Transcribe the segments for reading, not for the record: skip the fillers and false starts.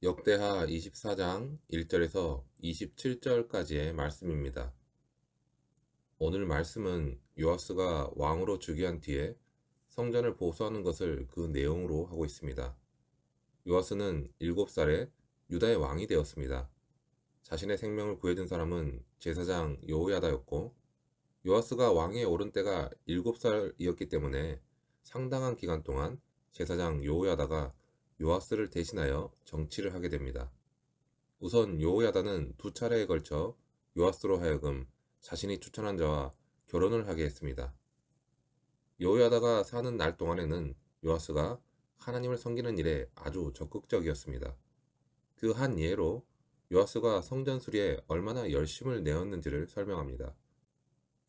역대하 24장 1절에서 27절까지의 말씀입니다. 오늘 말씀은 요아스가 왕으로 즉위한 뒤에 성전을 보수하는 것을 그 내용으로 하고 있습니다. 요아스는 7살에 유다의 왕이 되었습니다. 자신의 생명을 구해준 사람은 제사장 여호야다였고, 요아스가 왕에 오른 때가 7살이었기 때문에 상당한 기간 동안 제사장 여호야다가 요아스를 대신하여 정치를 하게 됩니다. 우선 여호야다는 2차례에 걸쳐 요아스로 하여금 자신이 추천한 자와 결혼을 하게 했습니다. 여호야다가 사는 날 동안에는 요아스가 하나님을 섬기는 일에 아주 적극적이었습니다. 그 한 예로 요아스가 성전 수리에 얼마나 열심을 내었는지를 설명합니다.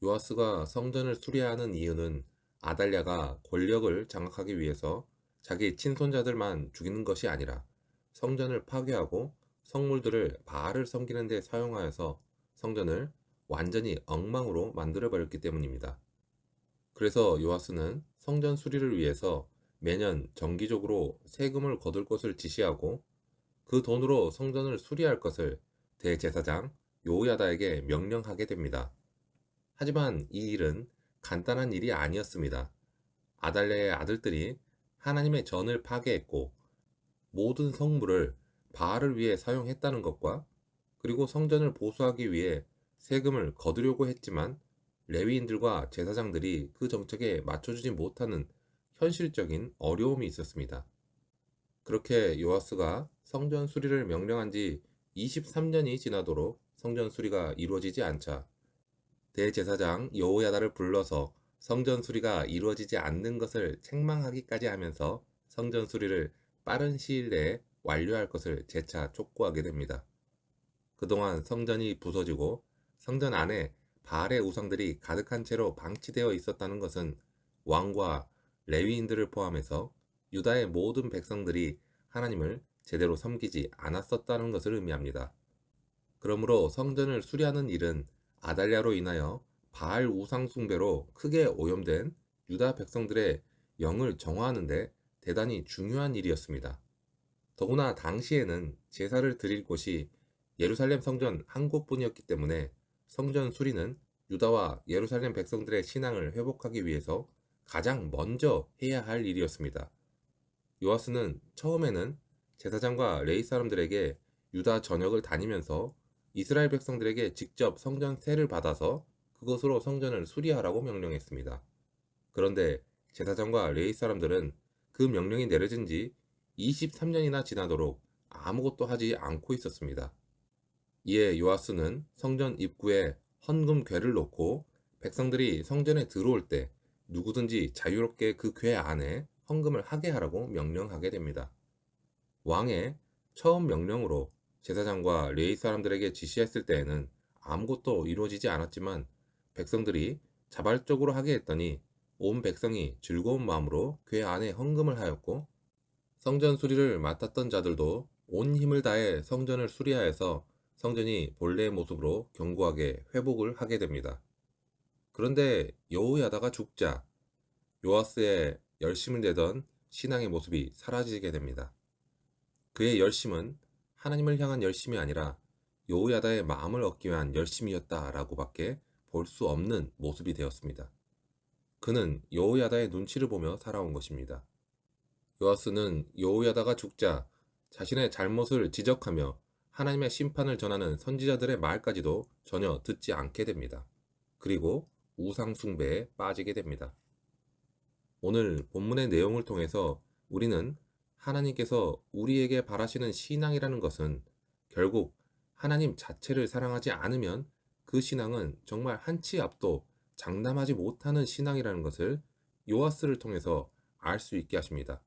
요아스가 성전을 수리하는 이유는 아달랴가 권력을 장악하기 위해서 자기 친손자들만 죽이는 것이 아니라 성전을 파괴하고 성물들을 바알을 섬기는 데 사용하여서 성전을 완전히 엉망으로 만들어버렸기 때문입니다. 그래서 요아스는 성전 수리를 위해서 매년 정기적으로 세금을 거둘 것을 지시하고 그 돈으로 성전을 수리할 것을 대제사장 요호야다에게 명령하게 됩니다. 하지만 이 일은 간단한 일이 아니었습니다. 아달랴의 아들들이 하나님의 전을 파괴했고 모든 성물을 바알을 위해 사용했다는 것과 그리고 성전을 보수하기 위해 세금을 거두려고 했지만 레위인들과 제사장들이 그 정책에 맞춰주지 못하는 현실적인 어려움이 있었습니다. 그렇게 요아스가 성전 수리를 명령한 지 23년이 지나도록 성전 수리가 이루어지지 않자 대제사장 여호야다를 불러서 성전 수리가 이루어지지 않는 것을 책망하기까지 하면서 성전 수리를 빠른 시일 내에 완료할 것을 재차 촉구하게 됩니다. 그동안 성전이 부서지고 성전 안에 바알의 우상들이 가득한 채로 방치되어 있었다는 것은 왕과 레위인들을 포함해서 유다의 모든 백성들이 하나님을 제대로 섬기지 않았었다는 것을 의미합니다. 그러므로 성전을 수리하는 일은 아달랴로 인하여 바알 우상 숭배로 크게 오염된 유다 백성들의 영을 정화하는 데 대단히 중요한 일이었습니다. 더구나 당시에는 제사를 드릴 곳이 예루살렘 성전 한 곳뿐이었기 때문에 성전 수리는 유다와 예루살렘 백성들의 신앙을 회복하기 위해서 가장 먼저 해야 할 일이었습니다. 요아스는 처음에는 제사장과 레위 사람들에게 유다 전역을 다니면서 이스라엘 백성들에게 직접 성전 세를 받아서 그것으로 성전을 수리하라고 명령했습니다. 그런데 제사장과 레위 사람들은 그 명령이 내려진 지 23년이나 지나도록 아무것도 하지 않고 있었습니다. 이에 요아스는 성전 입구에 헌금 궤를 놓고 백성들이 성전에 들어올 때 누구든지 자유롭게 그 궤 안에 헌금을 하게 하라고 명령하게 됩니다. 왕의 처음 명령으로 제사장과 레위 사람들에게 지시했을 때에는 아무것도 이루어지지 않았지만 백성들이 자발적으로 하게 했더니 온 백성이 즐거운 마음으로 궤 안에 헌금을 하였고 성전 수리를 맡았던 자들도 온 힘을 다해 성전을 수리하여서 성전이 본래의 모습으로 견고하게 회복을 하게 됩니다. 그런데 여호야다가 죽자 요아스의 열심을 내던 신앙의 모습이 사라지게 됩니다. 그의 열심은 하나님을 향한 열심이 아니라 여호야다의 마음을 얻기 위한 열심이었다라고밖에 볼 수 없는 모습이 되었습니다. 그는 여호야다의 눈치를 보며 살아온 것입니다. 요아스는 여호야다가 죽자 자신의 잘못을 지적하며 하나님의 심판을 전하는 선지자들의 말까지도 전혀 듣지 않게 됩니다. 그리고 우상 숭배에 빠지게 됩니다. 오늘 본문의 내용을 통해서 우리는 하나님께서 우리에게 바라시는 신앙이라는 것은 결국 하나님 자체를 사랑하지 않으면 그 신앙은 정말 한치 앞도 장담하지 못하는 신앙이라는 것을 요아스를 통해서 알 수 있게 하십니다.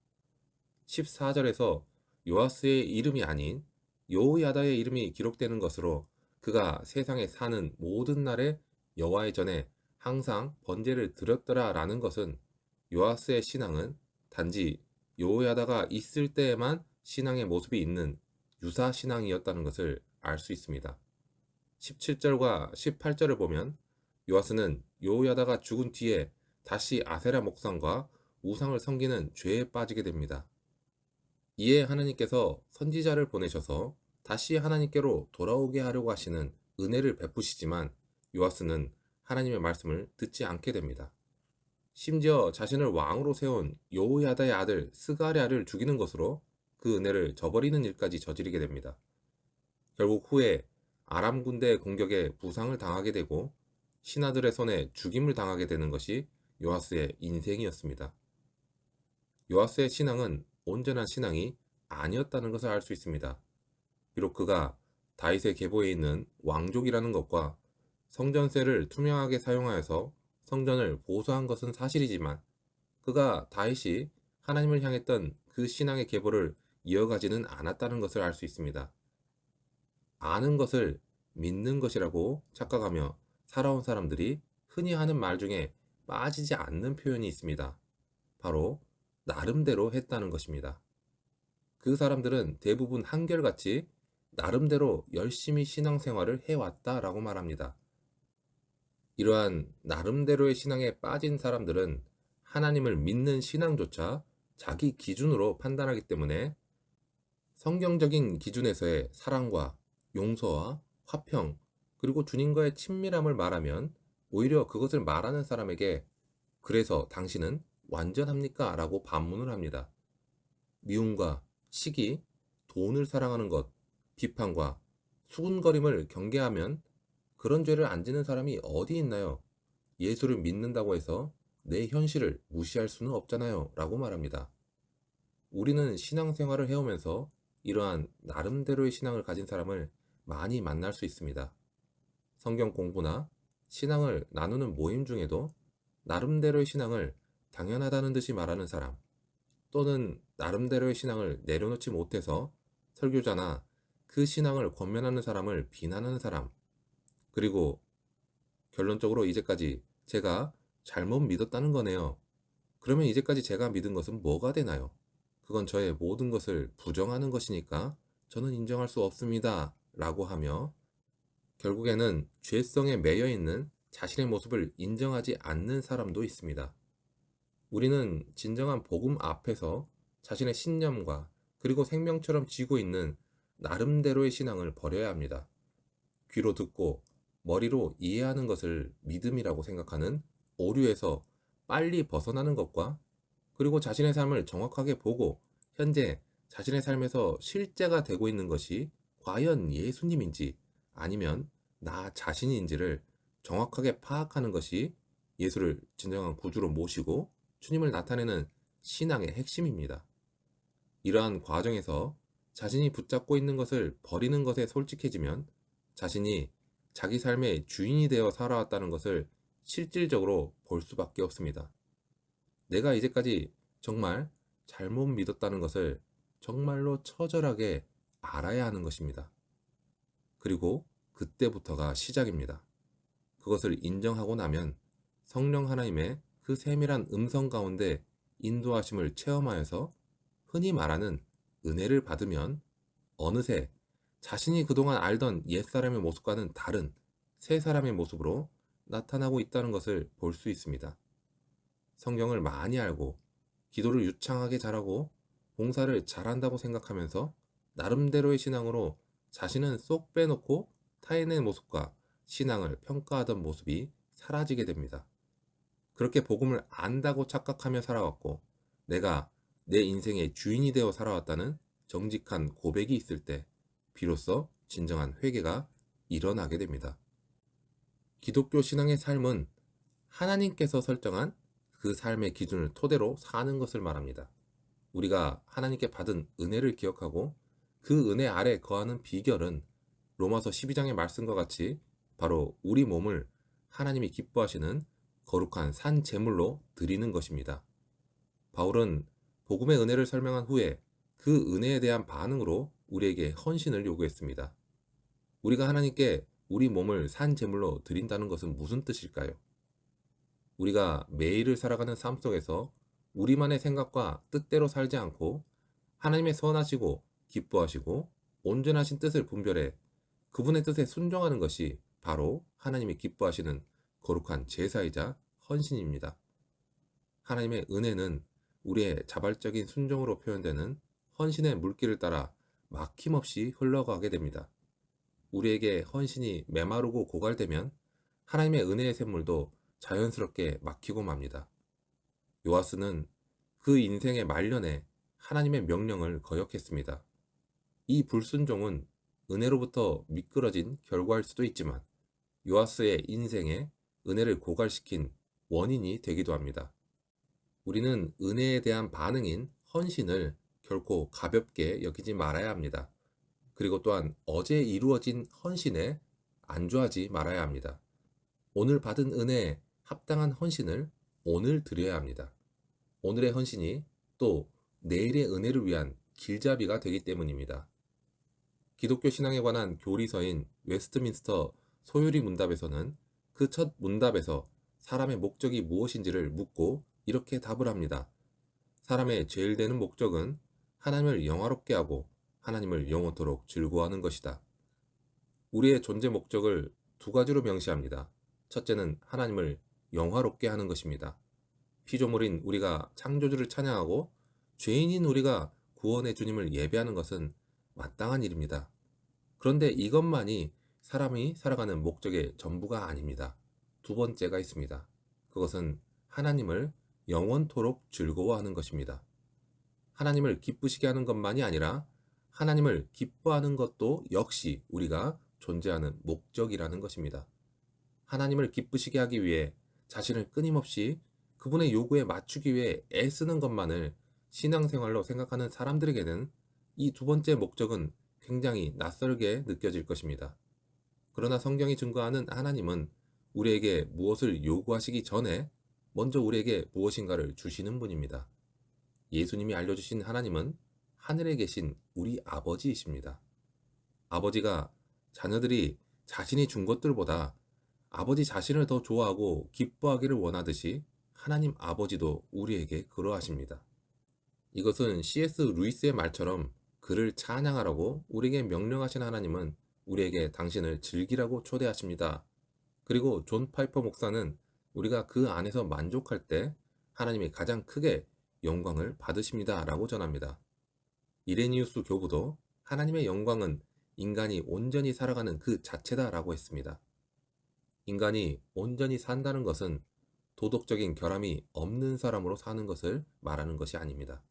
14절에서 요아스의 이름이 아닌 여호야다의 이름이 기록되는 것으로 그가 세상에 사는 모든 날에 여호와의 전에 항상 번제를 드렸더라 라는 것은 요아스의 신앙은 단지 여호야다가 있을 때에만 신앙의 모습이 있는 유사 신앙이었다는 것을 알 수 있습니다. 17절과 18절을 보면 요아스는 여호야다가 죽은 뒤에 다시 아세라 목상과 우상을 섬기는 죄에 빠지게 됩니다. 이에 하나님께서 선지자를 보내셔서 다시 하나님께로 돌아오게 하려고 하시는 은혜를 베푸시지만 요아스는 하나님의 말씀을 듣지 않게 됩니다. 심지어 자신을 왕으로 세운 여호야다의 아들 스가랴를 죽이는 것으로 그 은혜를 저버리는 일까지 저지르게 됩니다. 결국 후에 아람 군대의 공격에 부상을 당하게 되고 신하들의 손에 죽임을 당하게 되는 것이 요아스의 인생이었습니다. 요아스의 신앙은 온전한 신앙이 아니었다는 것을 알 수 있습니다. 비록 그가 다윗의 계보에 있는 왕족이라는 것과 성전세를 투명하게 사용하여서 성전을 보수한 것은 사실이지만 그가 다윗이 하나님을 향했던 그 신앙의 계보를 이어가지는 않았다는 것을 알 수 있습니다. 아는 것을 믿는 것이라고 착각하며 살아온 사람들이 흔히 하는 말 중에 빠지지 않는 표현이 있습니다. 바로 나름대로 했다는 것입니다. 그 사람들은 대부분 한결같이 나름대로 열심히 신앙생활을 해왔다라고 말합니다. 이러한 나름대로의 신앙에 빠진 사람들은 하나님을 믿는 신앙조차 자기 기준으로 판단하기 때문에 성경적인 기준에서의 사랑과 용서와 화평, 그리고 주님과의 친밀함을 말하면 오히려 그것을 말하는 사람에게 그래서 당신은 완전합니까? 라고 반문을 합니다. 미움과 시기, 돈을 사랑하는 것, 비판과 수군거림을 경계하면 그런 죄를 안 지는 사람이 어디 있나요? 예수를 믿는다고 해서 내 현실을 무시할 수는 없잖아요. 라고 말합니다. 우리는 신앙생활을 해오면서 이러한 나름대로의 신앙을 가진 사람을 많이 만날 수 있습니다. 성경 공부나 신앙을 나누는 모임 중에도 나름대로의 신앙을 당연하다는 듯이 말하는 사람, 또는 나름대로의 신앙을 내려놓지 못해서 설교자나 그 신앙을 권면하는 사람을 비난하는 사람, 그리고 결론적으로 이제까지 제가 잘못 믿었다는 거네요. 그러면 이제까지 제가 믿은 것은 뭐가 되나요? 그건 저의 모든 것을 부정하는 것이니까 저는 인정할 수 없습니다. 라고 하며 결국에는 죄성에 매여 있는 자신의 모습을 인정하지 않는 사람도 있습니다. 우리는 진정한 복음 앞에서 자신의 신념과 그리고 생명처럼 쥐고 있는 나름대로의 신앙을 버려야 합니다. 귀로 듣고 머리로 이해하는 것을 믿음이라고 생각하는 오류에서 빨리 벗어나는 것과 그리고 자신의 삶을 정확하게 보고 현재 자신의 삶에서 실제가 되고 있는 것이 과연 예수님인지 아니면 나 자신인지를 정확하게 파악하는 것이 예수를 진정한 구주로 모시고 주님을 나타내는 신앙의 핵심입니다. 이러한 과정에서 자신이 붙잡고 있는 것을 버리는 것에 솔직해지면 자신이 자기 삶의 주인이 되어 살아왔다는 것을 실질적으로 볼 수밖에 없습니다. 내가 이제까지 정말 잘못 믿었다는 것을 정말로 처절하게 알아야 하는 것입니다. 그리고 그때부터가 시작입니다. 그것을 인정하고 나면 성령 하나님의 그 세밀한 음성 가운데 인도하심을 체험하여서 흔히 말하는 은혜를 받으면 어느새 자신이 그동안 알던 옛사람의 모습과는 다른 새 사람의 모습으로 나타나고 있다는 것을 볼 수 있습니다. 성경을 많이 알고 기도를 유창하게 잘하고 봉사를 잘한다고 생각하면서 나름대로의 신앙으로 자신은 쏙 빼놓고 타인의 모습과 신앙을 평가하던 모습이 사라지게 됩니다. 그렇게 복음을 안다고 착각하며 살아왔고 내가 내 인생의 주인이 되어 살아왔다는 정직한 고백이 있을 때 비로소 진정한 회개가 일어나게 됩니다. 기독교 신앙의 삶은 하나님께서 설정한 그 삶의 기준을 토대로 사는 것을 말합니다. 우리가 하나님께 받은 은혜를 기억하고 그 은혜 아래 거하는 비결은 로마서 12장의 말씀과 같이 바로 우리 몸을 하나님이 기뻐하시는 거룩한 산 제물로 드리는 것입니다. 바울은 복음의 은혜를 설명한 후에 그 은혜에 대한 반응으로 우리에게 헌신을 요구했습니다. 우리가 하나님께 우리 몸을 산 제물로 드린다는 것은 무슨 뜻일까요? 우리가 매일을 살아가는 삶 속에서 우리만의 생각과 뜻대로 살지 않고 하나님의 선하시고 기뻐하시고 온전하신 뜻을 분별해 그분의 뜻에 순종하는 것이 바로 하나님이 기뻐하시는 거룩한 제사이자 헌신입니다. 하나님의 은혜는 우리의 자발적인 순종으로 표현되는 헌신의 물길을 따라 막힘없이 흘러가게 됩니다. 우리에게 헌신이 메마르고 고갈되면 하나님의 은혜의 샘물도 자연스럽게 막히고 맙니다. 요아스는 그 인생의 말년에 하나님의 명령을 거역했습니다. 이 불순종은 은혜로부터 미끄러진 결과일 수도 있지만 요아스의 인생에 은혜를 고갈시킨 원인이 되기도 합니다. 우리는 은혜에 대한 반응인 헌신을 결코 가볍게 여기지 말아야 합니다. 그리고 또한 어제 이루어진 헌신에 안주하지 말아야 합니다. 오늘 받은 은혜에 합당한 헌신을 오늘 드려야 합니다. 오늘의 헌신이 또 내일의 은혜를 위한 길잡이가 되기 때문입니다. 기독교 신앙에 관한 교리서인 웨스트민스터 소유리 문답에서는 그 첫 문답에서 사람의 목적이 무엇인지를 묻고 이렇게 답을 합니다. 사람의 제일 되는 목적은 하나님을 영화롭게 하고 하나님을 영원토록 즐거워하는 것이다. 우리의 존재 목적을 두 가지로 명시합니다. 첫째는 하나님을 영화롭게 하는 것입니다. 피조물인 우리가 창조주를 찬양하고 죄인인 우리가 구원의 주님을 예배하는 것은 마땅한 일입니다. 그런데 이것만이 사람이 살아가는 목적의 전부가 아닙니다. 두 번째가 있습니다. 그것은 하나님을 영원토록 즐거워하는 것입니다. 하나님을 기쁘시게 하는 것만이 아니라 하나님을 기뻐하는 것도 역시 우리가 존재하는 목적이라는 것입니다. 하나님을 기쁘시게 하기 위해 자신을 끊임없이 그분의 요구에 맞추기 위해 애쓰는 것만을 신앙생활로 생각하는 사람들에게는 이 두 번째 목적은 굉장히 낯설게 느껴질 것입니다. 그러나 성경이 증거하는 하나님은 우리에게 무엇을 요구하시기 전에 먼저 우리에게 무엇인가를 주시는 분입니다. 예수님이 알려주신 하나님은 하늘에 계신 우리 아버지이십니다. 아버지가 자녀들이 자신이 준 것들보다 아버지 자신을 더 좋아하고 기뻐하기를 원하듯이 하나님 아버지도 우리에게 그러하십니다. 이것은 C.S. 루이스의 말처럼 그를 찬양하라고 우리에게 명령하신 하나님은 우리에게 당신을 즐기라고 초대하십니다. 그리고 존 파이퍼 목사는 우리가 그 안에서 만족할 때 하나님이 가장 크게 영광을 받으십니다 라고 전합니다. 이레니우스 교부도 하나님의 영광은 인간이 온전히 살아가는 그 자체다 라고 했습니다. 인간이 온전히 산다는 것은 도덕적인 결함이 없는 사람으로 사는 것을 말하는 것이 아닙니다.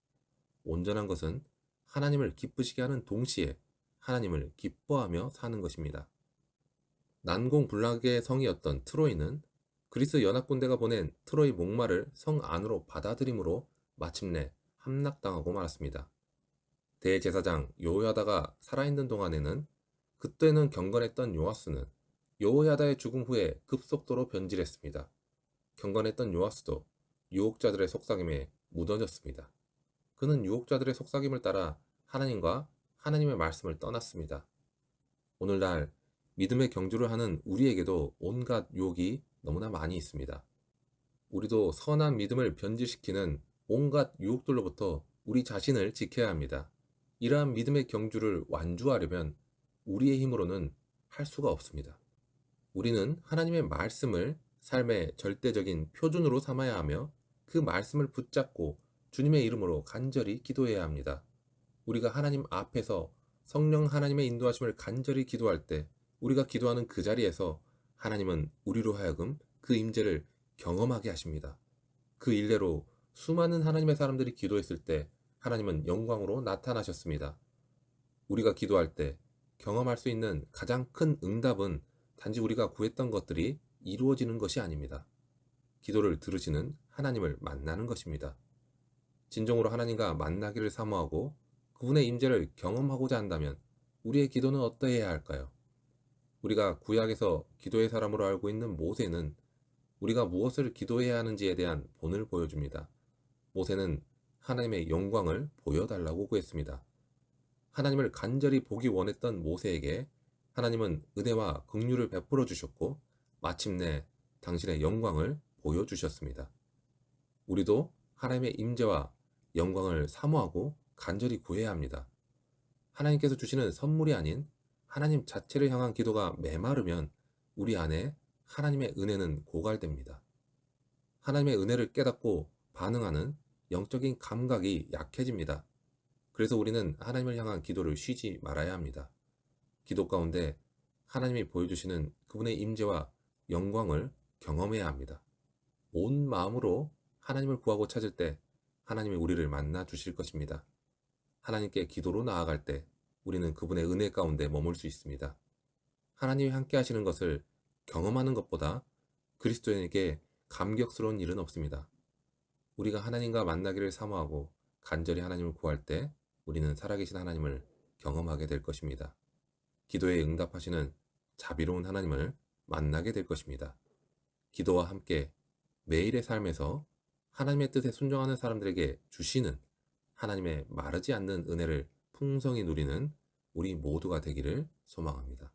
온전한 것은 하나님을 기쁘시게 하는 동시에 하나님을 기뻐하며 사는 것입니다. 난공불락의 성이었던 트로이는 그리스 연합군대가 보낸 트로이 목마를 성 안으로 받아들임으로 마침내 함락당하고 말았습니다. 대제사장 여호야다가 살아있는 동안에는 그때는 경건했던 요아스는 여호야다의 죽음 후에 급속도로 변질했습니다. 경건했던 요아스도 유혹자들의 속삭임에 무너졌습니다. 그는 유혹자들의 속삭임을 따라 하나님과 하나님의 말씀을 떠났습니다. 오늘날 믿음의 경주를 하는 우리에게도 온갖 유혹이 너무나 많이 있습니다. 우리도 선한 믿음을 변질시키는 온갖 유혹들로부터 우리 자신을 지켜야 합니다. 이러한 믿음의 경주를 완주하려면 우리의 힘으로는 할 수가 없습니다. 우리는 하나님의 말씀을 삶의 절대적인 표준으로 삼아야 하며 그 말씀을 붙잡고 주님의 이름으로 간절히 기도해야 합니다. 우리가 하나님 앞에서 성령 하나님의 인도하심을 간절히 기도할 때 우리가 기도하는 그 자리에서 하나님은 우리로 하여금 그 임재를 경험하게 하십니다. 그 일례로 수많은 하나님의 사람들이 기도했을 때 하나님은 영광으로 나타나셨습니다. 우리가 기도할 때 경험할 수 있는 가장 큰 응답은 단지 우리가 구했던 것들이 이루어지는 것이 아닙니다. 기도를 들으시는 하나님을 만나는 것입니다. 진정으로 하나님과 만나기를 사모하고 그분의 임재를 경험하고자 한다면 우리의 기도는 어떠해야 할까요? 우리가 구약에서 기도의 사람으로 알고 있는 모세는 우리가 무엇을 기도해야 하는지에 대한 본을 보여줍니다. 모세는 하나님의 영광을 보여달라고 구했습니다. 하나님을 간절히 보기 원했던 모세에게 하나님은 은혜와 긍휼을 베풀어 주셨고 마침내 당신의 영광을 보여주셨습니다. 우리도 하나님의 임재와 영광을 사모하고 간절히 구해야 합니다. 하나님께서 주시는 선물이 아닌 하나님 자체를 향한 기도가 메마르면 우리 안에 하나님의 은혜는 고갈됩니다. 하나님의 은혜를 깨닫고 반응하는 영적인 감각이 약해집니다. 그래서 우리는 하나님을 향한 기도를 쉬지 말아야 합니다. 기도 가운데 하나님이 보여주시는 그분의 임재와 영광을 경험해야 합니다. 온 마음으로 하나님을 구하고 찾을 때 하나님이 우리를 만나 주실 것입니다. 하나님께 기도로 나아갈 때 우리는 그분의 은혜 가운데 머물 수 있습니다. 하나님이 함께 하시는 것을 경험하는 것보다 그리스도인에게 감격스러운 일은 없습니다. 우리가 하나님과 만나기를 사모하고 간절히 하나님을 구할 때 우리는 살아계신 하나님을 경험하게 될 것입니다. 기도에 응답하시는 자비로운 하나님을 만나게 될 것입니다. 기도와 함께 매일의 삶에서 하나님의 뜻에 순종하는 사람들에게 주시는 하나님의 마르지 않는 은혜를 풍성히 누리는 우리 모두가 되기를 소망합니다.